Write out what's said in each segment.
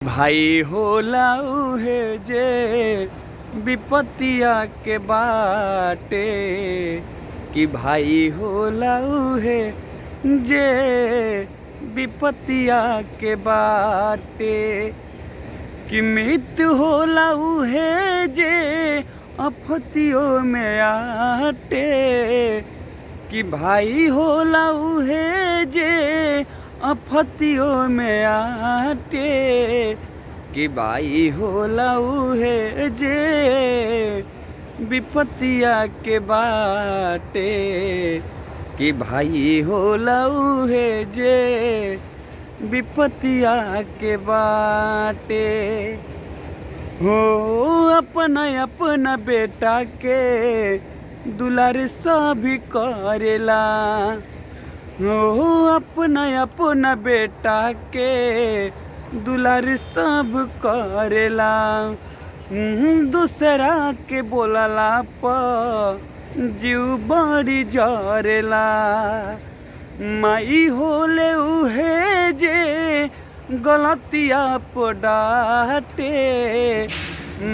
भाई होला उहे जे विपतिया के बाटे। कि भाई होला उहे जे विपतिया के बाटे। कि मृत्यु होला उहे जे आफतियों में आटे। कि भाई होला उहे जे आफतियों में आटे। कि भाई होला उहे जे विपतिया के बाटे। कि भाई होला उहे जे विपतिया के बाटे। हो अपना अपना बेटा के दुलार सभी करेला। हो अपना अपना बेटा के दुलार सब करेला। दूसरा के बोलला पर जीव बड़ी जरेला। माई होले उहे जे गलतिया पर डांटे।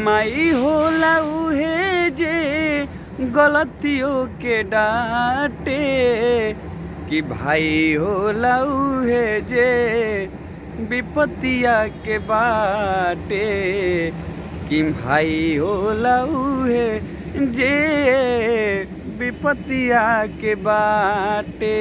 माई होला उहे जे गलतियों के डांटे। कि भाई होला उहे जे विपतिया के बाटे। कि भाई होला उहे जे विपतिया के बाटे।